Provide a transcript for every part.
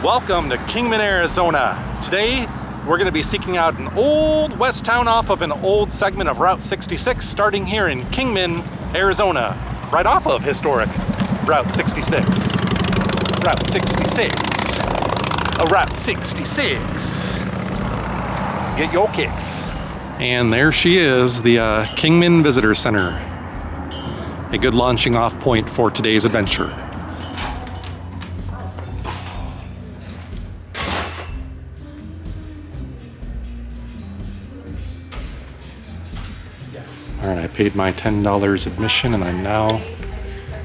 Welcome to Kingman, Arizona. Today, we're going to be seeking out an old west town off of an old segment of Route 66, starting here in Kingman, Arizona, right off of historic Route 66. Route 66. Route 66. Get your kicks. And there she is, the Kingman Visitor Center. A good launching off point for today's adventure. All right, I paid my $10 admission and I'm now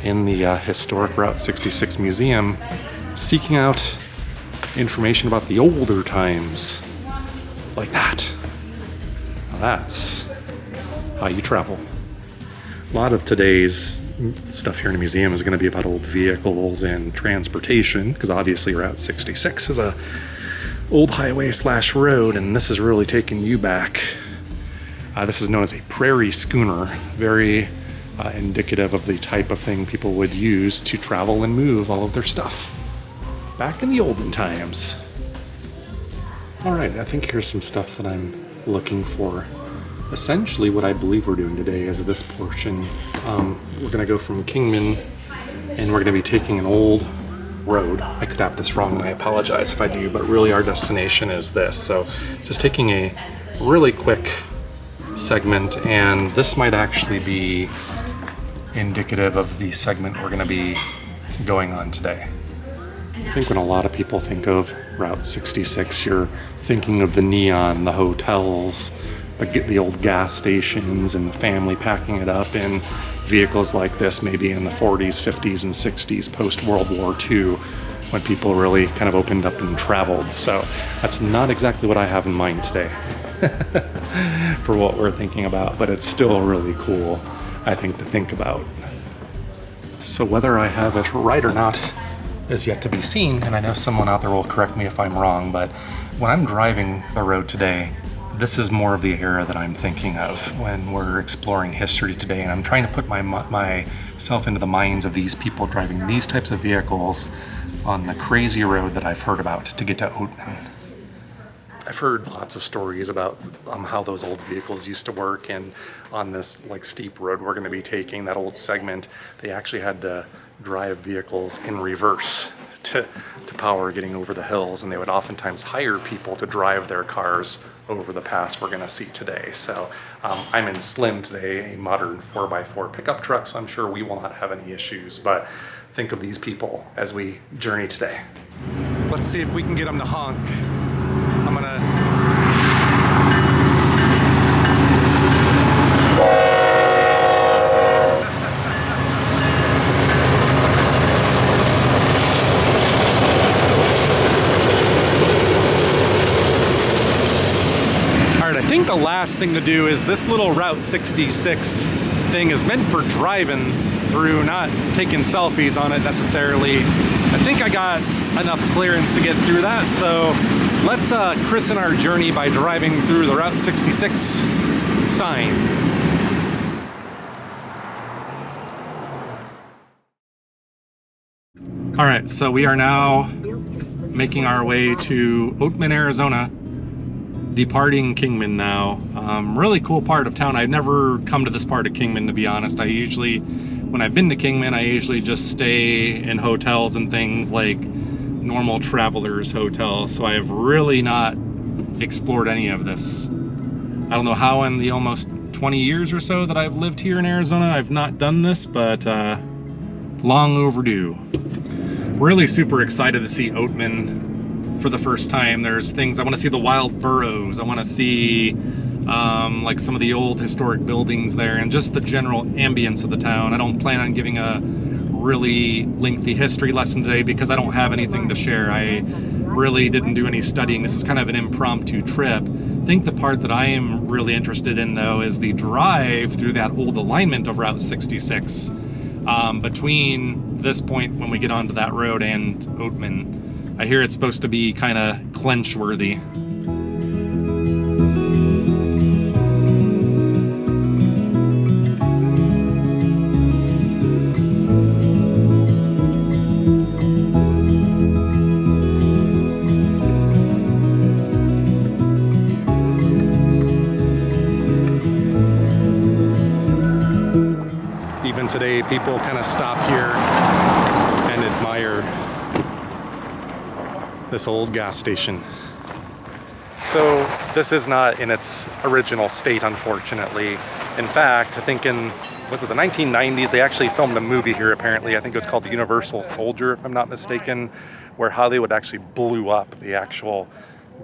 in the historic Route 66 museum seeking out information about the older times. Like that. Now that's how you travel. A lot of today's stuff here in the museum is going to be about old vehicles and transportation, because obviously Route 66 is a old highway / road, and this is really taking you back. This is known as a prairie schooner, very indicative of the type of thing people would use to travel and move all of their stuff back in the olden times. All right, I think here's some stuff that I'm looking for. Essentially, what I believe we're doing today is this portion. We're gonna go from Kingman, and we're gonna be taking an old road. I could have this wrong, and I apologize if I do, but really our destination is this. So just taking a really quick segment, and this might actually be indicative of the segment we're gonna be going on today. I think when a lot of people think of Route 66, you're thinking of the neon, the hotels, the old gas stations, and the family packing it up in vehicles like this, maybe in the 40s, 50s, and 60s, post-World War II, when people really kind of opened up and traveled. So that's not exactly what I have in mind today for what we're thinking about, but it's still really cool, I think, to think about. So whether I have it right or not is yet to be seen, and I know someone out there will correct me if I'm wrong, but when I'm driving the road today, this is more of the era that I'm thinking of when we're exploring history today, and I'm trying to put myself into the minds of these people driving these types of vehicles on the crazy road that I've heard about to get to Oatman. I've heard lots of stories about how those old vehicles used to work, and on this steep road we're going to be taking, that old segment, they actually had to drive vehicles in reverse to power getting over the hills, and they would oftentimes hire people to drive their cars over the pass we're going to see today. So I'm in Slim today, a modern 4x4 pickup truck, so I'm sure we will not have any issues, but think of these people as we journey today. Let's see if we can get them to honk. I'm gonna... Alright, I think the last thing to do is this little Route 66 thing is meant for driving through, not taking selfies on it necessarily. I think I got enough clearance to get through that, so let's christen our journey by driving through the Route 66 sign. All right, so we are now making our way to Oatman, Arizona, departing Kingman now. Really cool part of town. I've never come to this part of Kingman, to be honest. When I've been to Kingman, I usually just stay in hotels and things like normal travelers hotels, so I have really not explored any of this. I don't know how in the almost 20 years or so that I've lived here in Arizona I've not done this, but long overdue. Really super excited to see Oatman for the first time. There's things, I want to see the wild burros, I want to see like some of the old historic buildings there, and just the general ambience of the town. I don't plan on giving a really lengthy history lesson today because I don't have anything to share. I really didn't do any studying. This is kind of an impromptu trip. I think the part that I am really interested in, though, is the drive through that old alignment of Route 66 between this point when we get onto that road and Oatman. I hear it's supposed to be kind of clench-worthy. day, people kind of stop here and admire this old gas station. So this is not in its original state, unfortunately. In fact, I think was it the 1990s, they actually filmed a movie here apparently. I think it was called The Universal Soldier, if I'm not mistaken, where Hollywood actually blew up the actual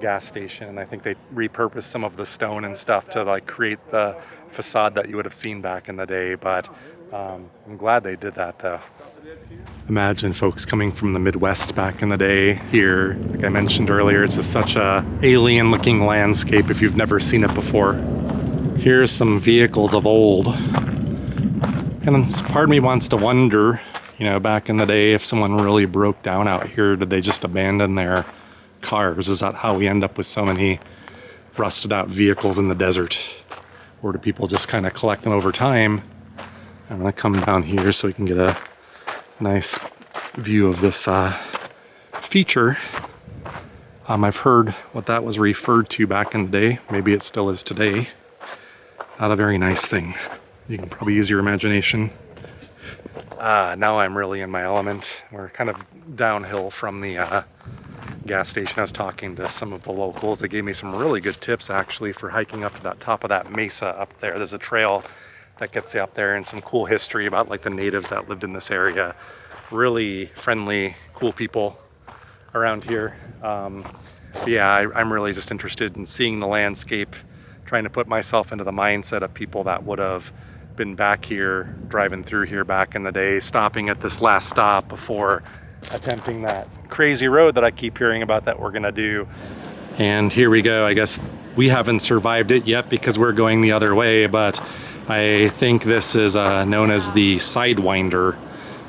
gas station. I think they repurposed some of the stone and stuff to like create the facade that you would have seen back in the day, but I'm glad they did that though. Imagine folks coming from the Midwest back in the day here. Like I mentioned earlier, it's just such a alien looking landscape if you've never seen it before. Here's some vehicles of old. And part of me wants to wonder, you know, back in the day, if someone really broke down out here, did they just abandon their cars? Is that how we end up with so many rusted out vehicles in the desert? Or do people just kind of collect them over time? I'm gonna come down here so we can get a nice view of this feature. I've heard what that was referred to back in the day. Maybe it still is today. Not a very nice thing. You can probably use your imagination. Now I'm really in my element. We're kind of downhill from the gas station. I was talking to some of the locals. They gave me some really good tips actually for hiking up to that top of that mesa up there. There's a trail that gets you up there and some cool history about like the natives that lived in this area. Really friendly, cool people around here. Yeah, I'm really just interested in seeing the landscape, trying to put myself into the mindset of people that would have been back here, driving through here back in the day, stopping at this last stop before attempting that crazy road that I keep hearing about that we're gonna do. And here we go. I guess we haven't survived it yet because we're going the other way, but I think this is known as the Sidewinder.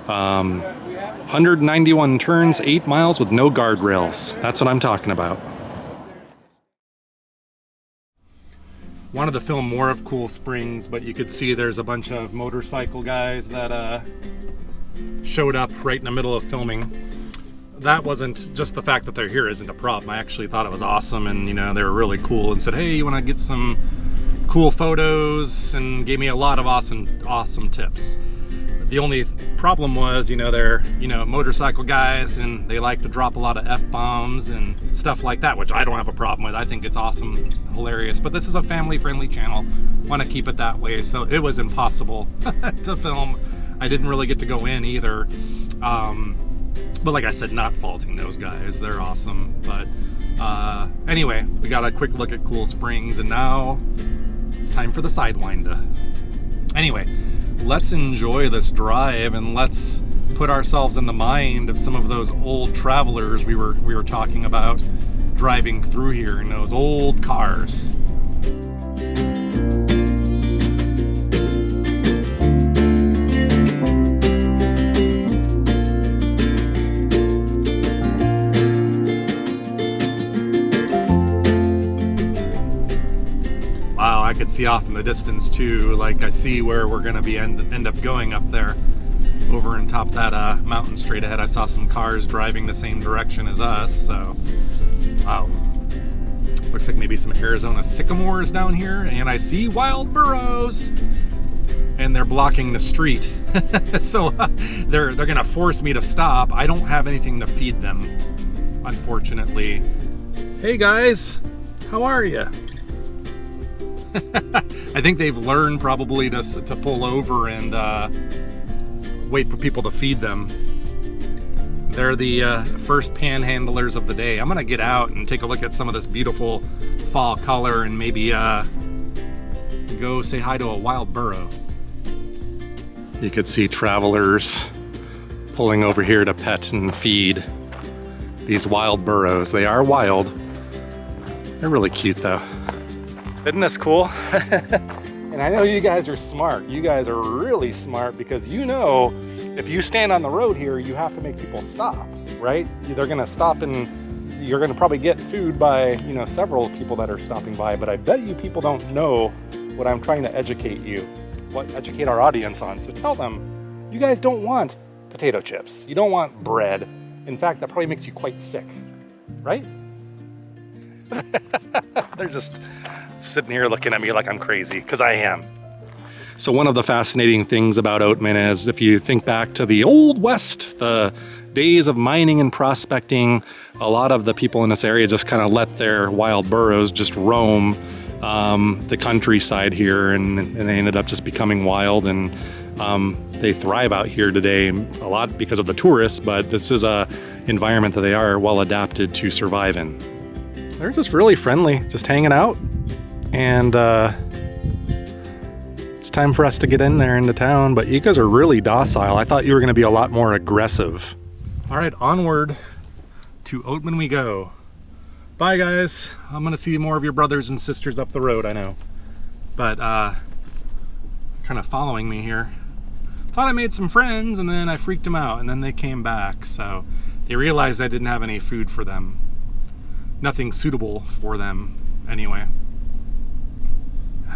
191 turns, 8 miles with no guardrails. That's what I'm talking about. Wanted to film more of Cool Springs, but you could see there's a bunch of motorcycle guys that showed up right in the middle of filming. That wasn't just the fact that they're here isn't a problem. I actually thought it was awesome, and you know, they were really cool and said, hey, you want to get some cool photos, and gave me a lot of awesome tips. The only problem was, you know, they're, you know, motorcycle guys and they like to drop a lot of F-bombs and stuff like that, which I don't have a problem with. I think it's awesome, hilarious. But this is a family-friendly channel. Want to keep it that way, so it was impossible to film. I didn't really get to go in either. But like I said, not faulting those guys. They're awesome. But anyway, we got a quick look at Cool Springs, and now it's time for the Sidewinder. Anyway, let's enjoy this drive and let's put ourselves in the mind of some of those old travelers we were talking about driving through here in those old cars. I could see off in the distance too. Like I see where we're gonna be end up going up there, over on top of that mountain straight ahead. I saw some cars driving the same direction as us. So, wow, looks like maybe some Arizona sycamores down here, and I see wild burros, and they're blocking the street. So they're gonna force me to stop. I don't have anything to feed them, unfortunately. Hey guys, how are you? I think they've learned probably to pull over and wait for people to feed them. They're the first panhandlers of the day. I'm gonna get out and take a look at some of this beautiful fall color and maybe go say hi to a wild burro. You could see travelers pulling over here to pet and feed these wild burros. They are wild. They're really cute though. Isn't this cool? And I know you guys are smart. You guys are really smart because you know if you stand on the road here, you have to make people stop, right? They're gonna stop and you're gonna probably get food by, you know, several people that are stopping by, but I bet you people don't know what I'm trying to educate educate our audience on. So tell them, you guys don't want potato chips. You don't want bread. In fact, that probably makes you quite sick, right? They're just sitting here looking at me like I'm crazy, because I am. So one of the fascinating things about Oatman is if you think back to the Old West, the days of mining and prospecting, a lot of the people in this area just kind of let their wild burros just roam the countryside here, and they ended up just becoming wild, and they thrive out here today a lot because of the tourists, but this is a environment that they are well adapted to survive in. They're just really friendly, just hanging out, and it's time for us to get in there into town, but you guys are really docile. I thought you were going to be a lot more aggressive. All right, onward to Oatman we go. Bye guys. I'm going to see more of your brothers and sisters up the road, I know. But kind of following me here. Thought I made some friends, and then I freaked them out, and then they came back. So they realized I didn't have any food for them. Nothing suitable for them anyway.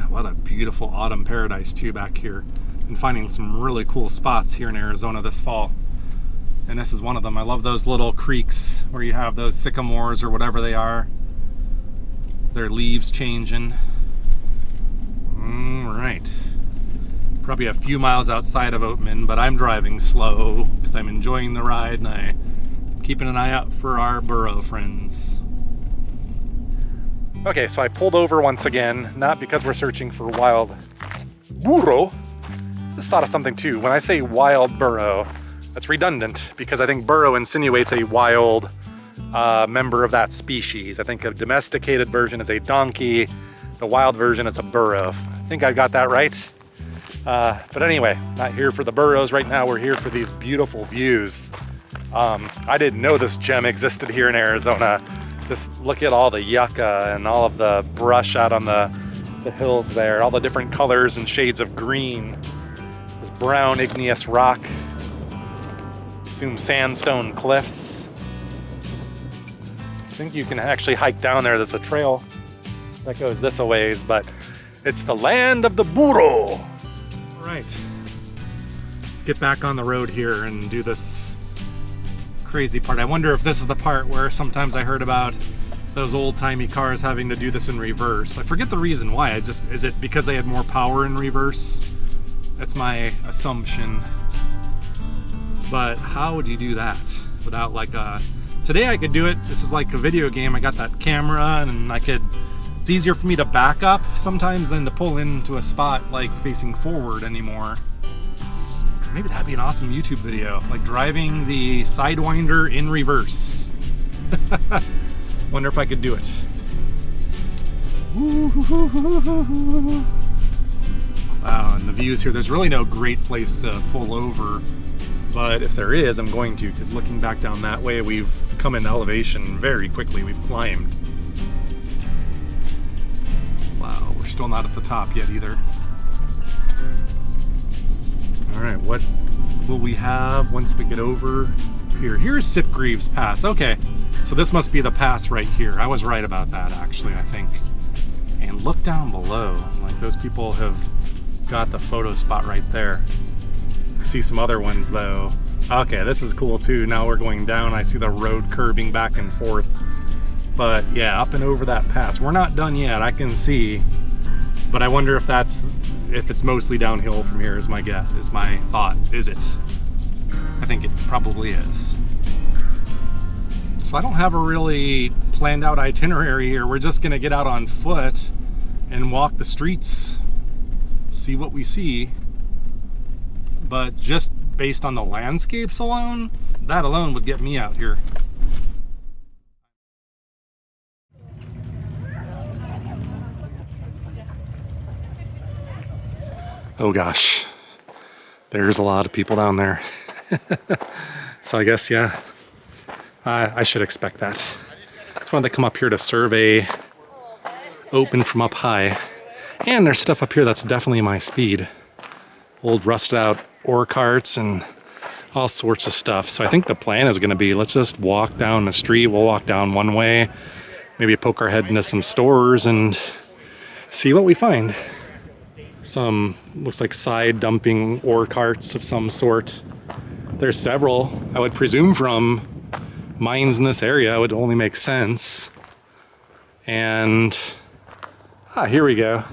What a beautiful autumn paradise too back here. Been finding some really cool spots here in Arizona this fall. And this is one of them. I love those little creeks where you have those sycamores or whatever they are. Their leaves changing. Right. Probably a few miles outside of Oatman, but I'm driving slow because I'm enjoying the ride, and I'm keeping an eye out for our burro friends. Okay, so I pulled over once again, not because we're searching for wild burro. Just thought of something too. When I say wild burro, that's redundant because I think burro insinuates a wild member of that species. I think a domesticated version is a donkey, the wild version is a burro. I think I got that right. But anyway, not here for the burros right now. We're here for these beautiful views. I didn't know this gem existed here in Arizona. Just look at all the yucca and all of the brush out on the hills there, all the different colors and shades of green. This brown igneous rock. Assume sandstone cliffs. I think you can actually hike down there. There's a trail that goes this a ways, but it's the land of the burro. All right, let's get back on the road here and do this crazy part. I wonder if this is the part where sometimes I heard about those old-timey cars having to do this in reverse. I forget the reason why. Is it because they had more power in reverse? That's my assumption. But how would you do that without like a... Today I could do it. This is like a video game. I got that camera and it's easier for me to back up sometimes than to pull into a spot like facing forward anymore. Maybe that'd be an awesome YouTube video, like driving the Sidewinder in reverse. Wonder if I could do it. Wow, and the views here, there's really no great place to pull over. But if there is, I'm going to, because looking back down that way, we've come in elevation very quickly. We've climbed. Wow, we're still not at the top yet either. All right, what will we have once we get over here? Here's Sitgreaves Pass. Okay, so this must be the pass right here. I was right about that, actually, I think. And look down below. Like, those people have got the photo spot right there. See some other ones though. Okay, this is cool too. Now we're going down. I see the road curving back and forth. But yeah, up and over that pass. We're not done yet, I can see. But I wonder if it's mostly downhill from here is my guess, is my thought. Is it? I think it probably is. So I don't have a really planned out itinerary here. We're just gonna get out on foot and walk the streets, see what we see. But just based on the landscapes alone, that alone would get me out here. Oh gosh, there's a lot of people down there. So I guess, yeah, I should expect that. Just wanted to come up here to survey Oatman from up high. And there's stuff up here that's definitely my speed. Old rusted out ore carts and all sorts of stuff. So I think the plan is gonna be, let's just walk down the street. We'll walk down one way, maybe poke our head into some stores and see what we find. Some, looks like side dumping ore carts of some sort. There's several, I would presume from mines in this area. It would only make sense. And, here we go.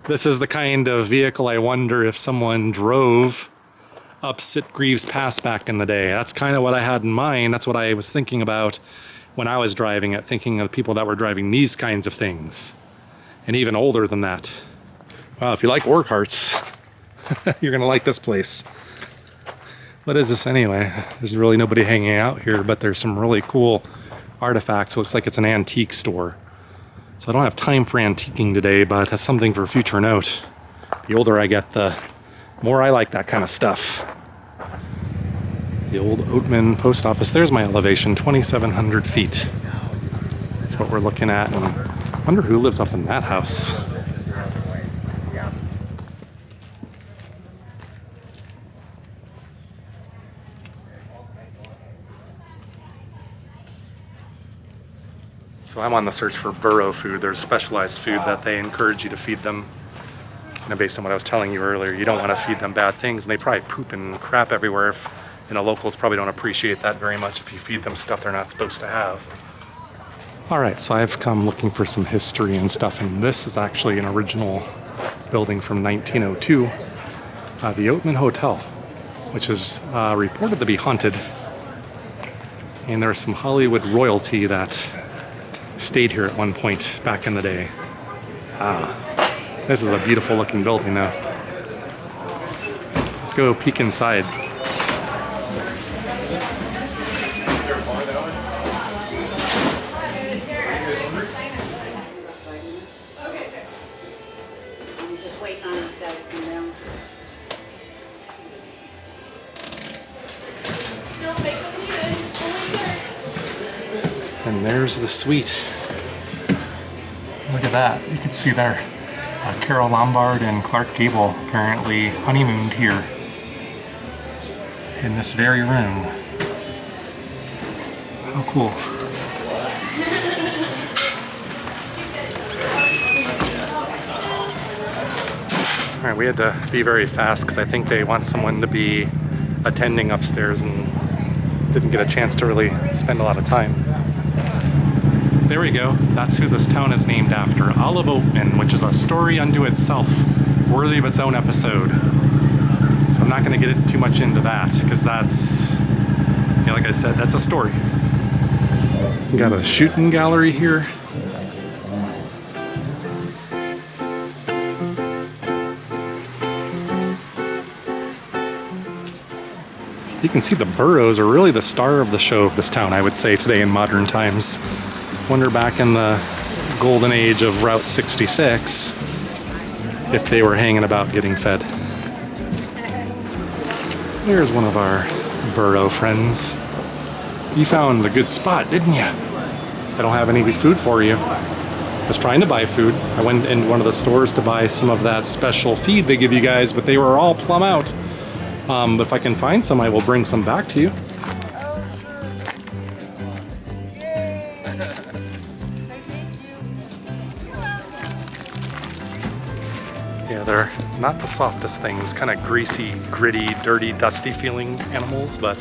This is the kind of vehicle I wonder if someone drove up Sitgreaves Pass back in the day. That's kind of what I had in mind. That's what I was thinking about when I was driving it, thinking of the people that were driving these kinds of things. And even older than that. Wow, if you like orc hearts, you're gonna like this place. What is this anyway? There's really nobody hanging out here, but there's some really cool artifacts. It looks like it's an antique store. So I don't have time for antiquing today, but that's something for a future note. The older I get, the more I like that kind of stuff. The old Oatman post office. There's my elevation, 2,700 feet. That's what we're looking at, and I wonder who lives up in that house. So I'm on the search for burro food. There's specialized food that they encourage you to feed them. You know, based on what I was telling you earlier, you don't want to feed them bad things, and they probably poop and crap everywhere. If, you know, locals probably don't appreciate that very much if you feed them stuff they're not supposed to have. All right, so I've come looking for some history and stuff, and this is actually an original building from 1902, the Oatman Hotel, which is reported to be haunted. And there's some Hollywood royalty that stayed here at one point back in the day. This is a beautiful looking building though. Let's go peek inside. And there's the suite. Look at that. You can see there. Carole Lombard and Clark Gable apparently honeymooned here in this very room. How cool. All right, we had to be very fast because I think they want someone to be attending upstairs and didn't get a chance to really spend a lot of time. There we go. That's who this town is named after. Olive Oatman, which is a story unto itself, worthy of its own episode. So I'm not going to get too much into that because that's, you know, like I said, that's a story. We got a shooting gallery here. You can see the burros are really the star of the show of this town, I would say, today in modern times. Wonder back in the golden age of Route 66 if they were hanging about getting fed. There's one of our burro friends. You found a good spot, didn't you? I don't have any food for you. I was trying to buy food. I went in one of the stores to buy some of that special feed they give you guys, but they were all plumb out. But if I can find some, I will bring some back to you. Yeah, they're not the softest things, kind of greasy, gritty, dirty, dusty feeling animals, but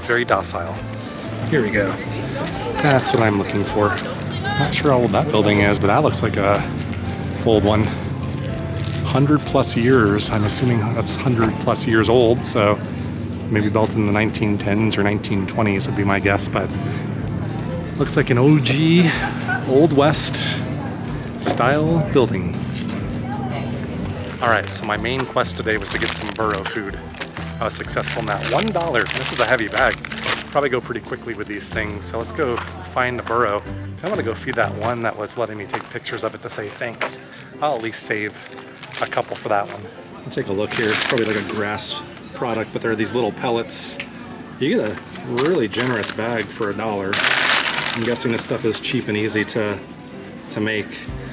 very docile. Here we go. That's what I'm looking for. Not sure how old that building is, but that looks like a old one. 100 plus years. I'm assuming that's 100 plus years old, so maybe built in the 1910s or 1920s would be my guess, but looks like an OG Old West style building. All right, so my main quest today was to get some burro food. I was successful in that. $1. This is a heavy bag. Probably go pretty quickly with these things, so let's go find the burro. I want to go feed that one that was letting me take pictures of it to say thanks. I'll at least save a couple for that one. I'll take a look here. It's probably like a grass product, but there are these little pellets. You get a really generous bag for $1. I'm guessing this stuff is cheap and easy to make.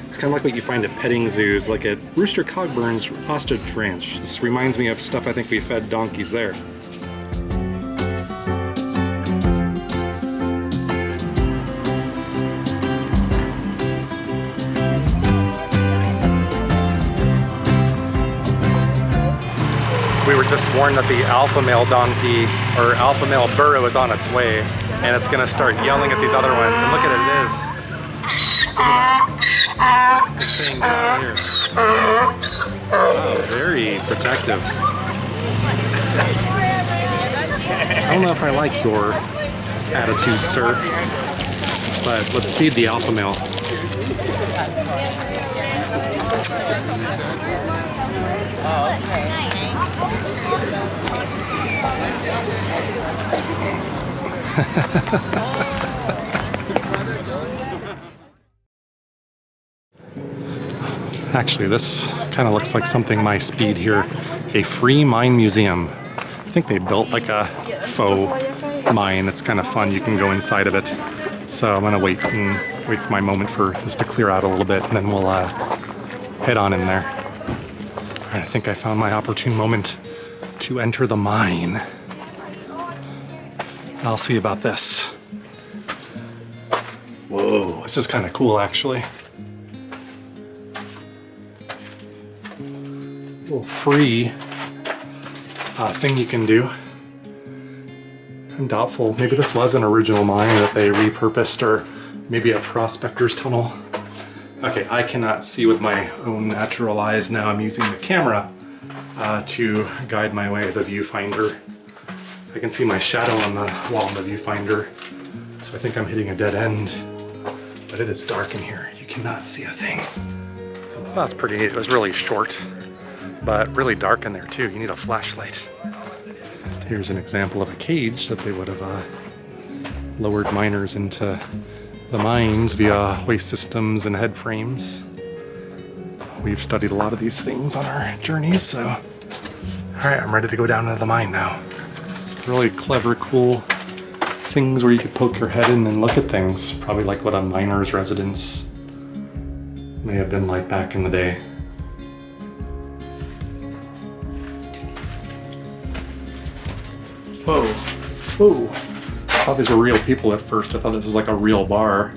It's kind of like what you find at petting zoos, like at Rooster Cogburn's Ostrich Ranch. This reminds me of stuff I think we fed donkeys there. We were just warned that the alpha male donkey or alpha male burro is on its way, and it's gonna start yelling at these other ones. And look at it, it is. It's saying down here. Oh, very protective. I don't know if I like your attitude, sir, but let's feed the alpha male. Actually, this kind of looks like something my speed here. A free mine museum. I think they built like a faux mine. It's kind of fun. You can go inside of it. So I'm gonna wait for my moment for this to clear out a little bit, and then we'll head on in there. All right, I think I found my opportune moment to enter the mine. I'll see about this. Whoa, this is kind of cool actually. Little free thing you can do. I'm doubtful. Maybe this was an original mine that they repurposed, or maybe a prospector's tunnel. Okay, I cannot see with my own natural eyes now. I'm using the camera to guide my way to the viewfinder. I can see my shadow on the wall in the viewfinder, so I think I'm hitting a dead end. But it is dark in here. You cannot see a thing. Well, that's pretty neat. It was really short, but really dark in there too. You need a flashlight. Here's an example of a cage that they would have lowered miners into the mines via waste systems and head frames. We've studied a lot of these things on our journeys, so all right, I'm ready to go down into the mine now. It's really clever, cool things where you could poke your head in and look at things, probably like what a miner's residence may have been like back in the day. Whoa, whoa. I thought these were real people at first. I thought this was like a real bar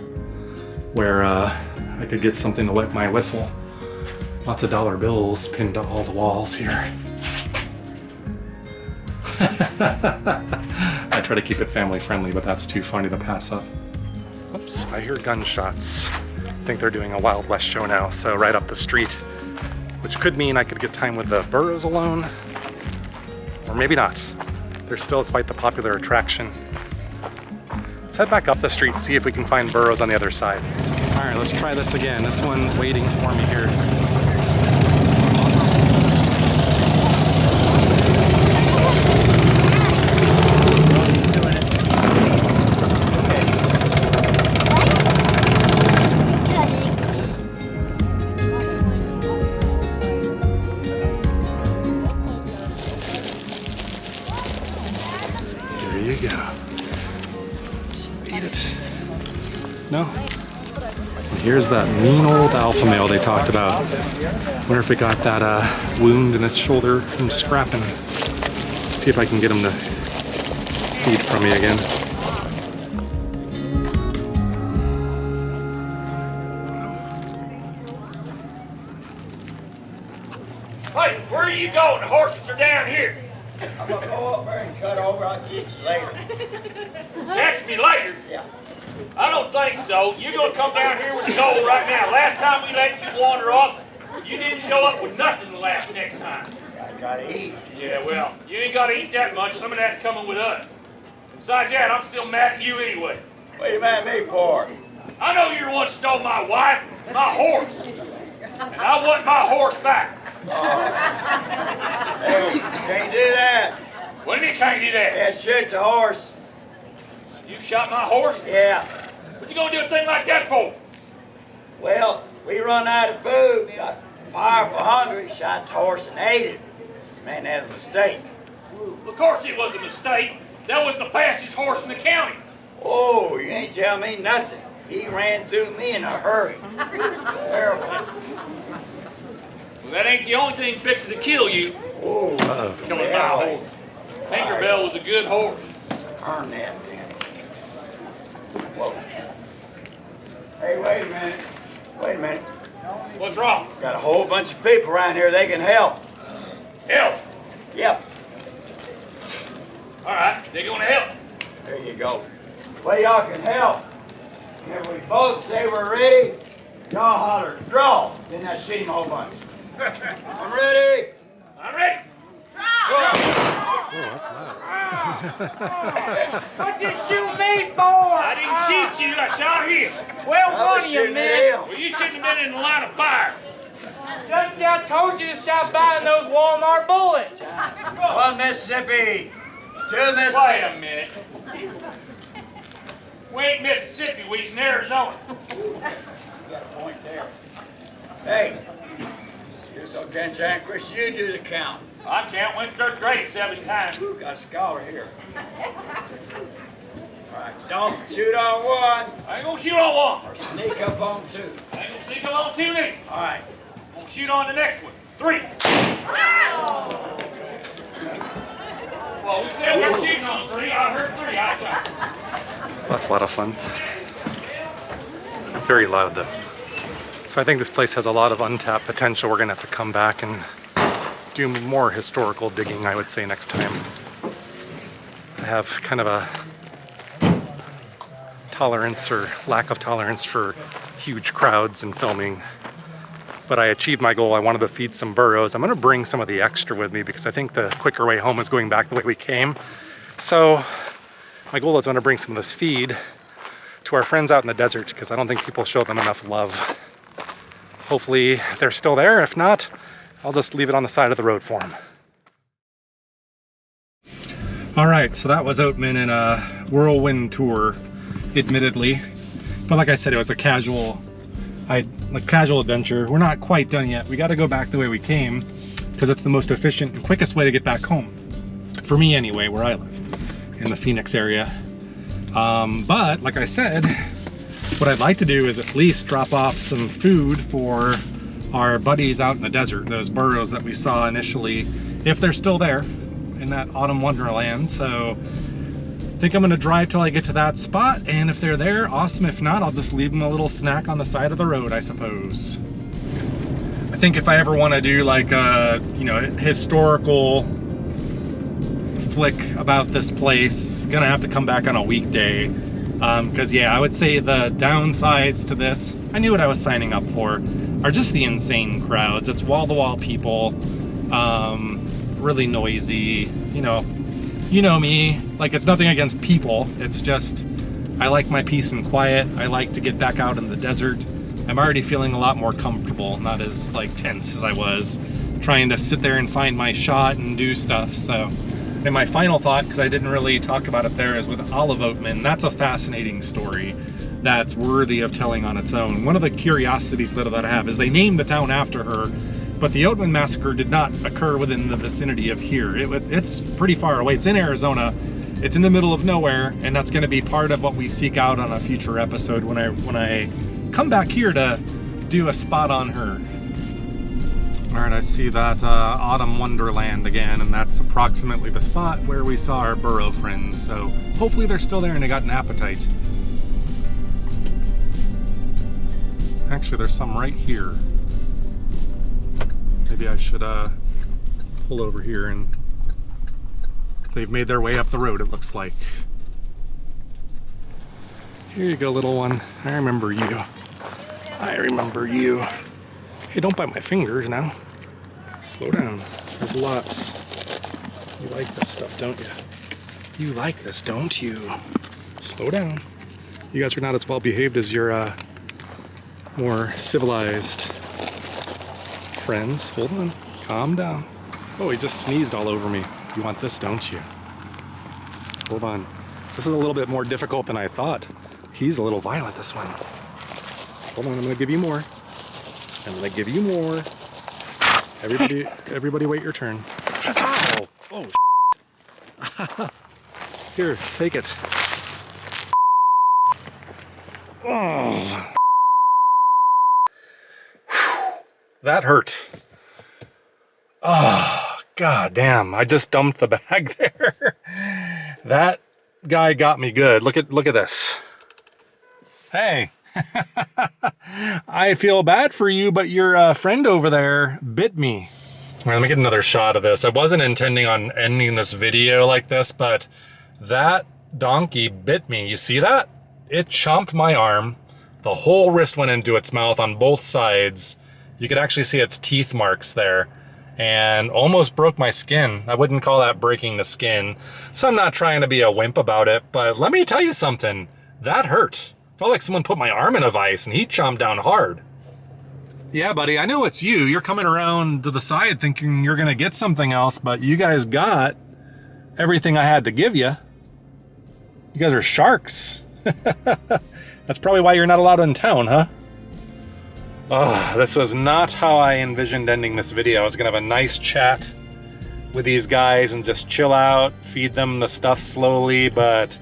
where I could get something to wet my whistle. Lots of dollar bills pinned to all the walls here. I try to keep it family friendly, but that's too funny to pass up. Oops, I hear gunshots. I think they're doing a Wild West show now, so right up the street, which could mean I could get time with the burros alone, or maybe not. They're still quite the popular attraction. Let's head back up the street, see if we can find burros on the other side. All right, let's try this again. This one's waiting for me here. There you go. Eat it. No? Here's that mean old alpha male they talked about. Wonder if it got that wound in its shoulder from scrapping. See if I can get him to feed from me again. Hey, where are you going? The horses are down here. I'm gonna go up there and cut over. I'll get you later. Catch me later? Yeah. I don't think so. You're gonna come down here with the gold right now. Last time we let you wander off, you didn't show up with nothing the next time. I gotta eat. Yeah, well, you ain't gotta eat that much. Some of that's coming with us. Besides that, I'm still mad at you anyway. What are you mad at me for? I know you're the one who stole my wife, my horse. And I want my horse back. Hey, can't do that. What do you mean can't do that? Can't shoot the horse. You shot my horse? Yeah. What you gonna do a thing like that for? Well, we run out of food. Got powerful hungry. Shot the horse and ate it. Man, that's a mistake. Of course it was a mistake. That was the fastest horse in the county. Oh, you ain't tell me nothing. He ran through me in a hurry. Terrible. Well, that ain't the only thing fixing to kill you. Oh, Coming by a horse. Tinkerbell was a good horse. Turn that then. Whoa. Hey, wait a minute. Wait a minute. What's wrong? Got a whole bunch of people around here. They can help. Help. Yep. All right, they're gonna help. There you go. Well, y'all can help. If we both say we're ready, Y'all holler, draw. Then I shoot him a whole bunch. I'm ready. I'm ready. Oh, that's loud. What you shoot me for? I didn't shoot you, I shot him. Well, I one was of you, shooting man. at him. Well, you shouldn't have been in the line of fire. Dusty, I told you to stop buying those Walmart bullets. One Mississippi. Two Wait Mississippi. a minute. We ain't Mississippi, we in Arizona. You got a point there. Hey, you're so cantankerous, you do the count. I can't win third grade 7 times. Got a scholar here. All right, don't shoot on one I ain't gonna shoot on one. or sneak up on two. I ain't gonna sneak on 2 neither. All right. I'm gonna shoot on the next one. 3. Well, we said we're shooting on 3. I heard 3. I shot. That's a lot of fun. Very loud though. So I think this place has a lot of untapped potential. We're gonna have to come back and do more historical digging, I would say, next time. I have kind of a tolerance or lack of tolerance for huge crowds and filming. But I achieved my goal. I wanted to feed some burros. I'm gonna bring some of the extra with me because I think the quicker way home is going back the way we came. So my goal is I'm gonna bring some of this feed to our friends out in the desert because I don't think people show them enough love. Hopefully they're still there. If not, I'll just leave it on the side of the road for them. All right, so that was Oatman in a whirlwind tour, admittedly. But like I said, it was a casual adventure. We're not quite done yet. We got to go back the way we came because it's the most efficient and quickest way to get back home. For me anyway, where I live, in the Phoenix area. But like I said, what I'd like to do is at least drop off some food for our buddies out in the desert, those burros that we saw initially, if they're still there in that autumn wonderland. So I think I'm gonna drive till I get to that spot, and if they're there, awesome. If not, I'll just leave them a little snack on the side of the road, I suppose. I think if I ever want to do like a, historical flick about this place, gonna have to come back on a weekday. Because yeah, I would say the downsides to this, I knew what I was signing up for, are just the insane crowds. It's wall-to-wall people, really noisy, you know me, like it's nothing against people, it's just, I like my peace and quiet. I like to get back out in the desert. I'm already feeling a lot more comfortable, not as like tense as I was trying to sit there and find my shot and do stuff. So, and my final thought, because I didn't really talk about it there, is with Olive Oatman. That's a fascinating story that's worthy of telling on its own. One of the curiosities that I have is they named the town after her, but the Oatman Massacre did not occur within the vicinity of here. It's pretty far away. It's in Arizona. It's in the middle of nowhere, and that's going to be part of what we seek out on a future episode when I come back here to do a spot on her. All right, I see that autumn wonderland again, and that's approximately the spot where we saw our burro friends. So hopefully they're still there and they got an appetite. Actually, there's some right here. Maybe I should pull over here, and they've made their way up the road, it looks like. Here you go, little one. I remember you. I remember you. Hey, don't bite my fingers now. Slow down. There's lots. You like this stuff, don't you? You like this, don't you? Slow down. You guys are not as well behaved as your more civilized friends. Hold on. Calm down. Oh, he just sneezed all over me. You want this, don't you? Hold on. This is a little bit more difficult than I thought. He's a little violent, this one. Hold on, I'm gonna give you more. I'm gonna give you more. Everybody wait your turn. Ow! Oh, here, take it. Oh. That hurt. Oh, god damn. I just dumped the bag there. That guy got me good. Look at this. Hey. I feel bad for you, but your friend over there bit me. All right, let me get another shot of this. I wasn't intending on ending this video like this, but that donkey bit me. You see that? It chomped my arm. The whole wrist went into its mouth on both sides. You could actually see its teeth marks there, and almost broke my skin. I wouldn't call that breaking the skin, so I'm not trying to be a wimp about it, but let me tell you something, that hurt. Felt like someone put my arm in a vise and he chomped down hard. Yeah, buddy, I know it's you. You're coming around to the side thinking you're gonna get something else, but you guys got everything I had to give you. You guys are sharks. That's probably why you're not allowed in town, huh? Oh, this was not how I envisioned ending this video. I was gonna have a nice chat with these guys and just chill out, feed them the stuff slowly, but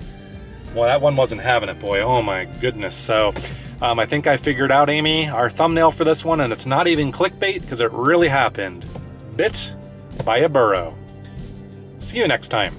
well, that one wasn't having it, boy. Oh my goodness. So I think I figured out, Amy, our thumbnail for this one, and it's not even clickbait because it really happened. Bit by a burro. See you next time.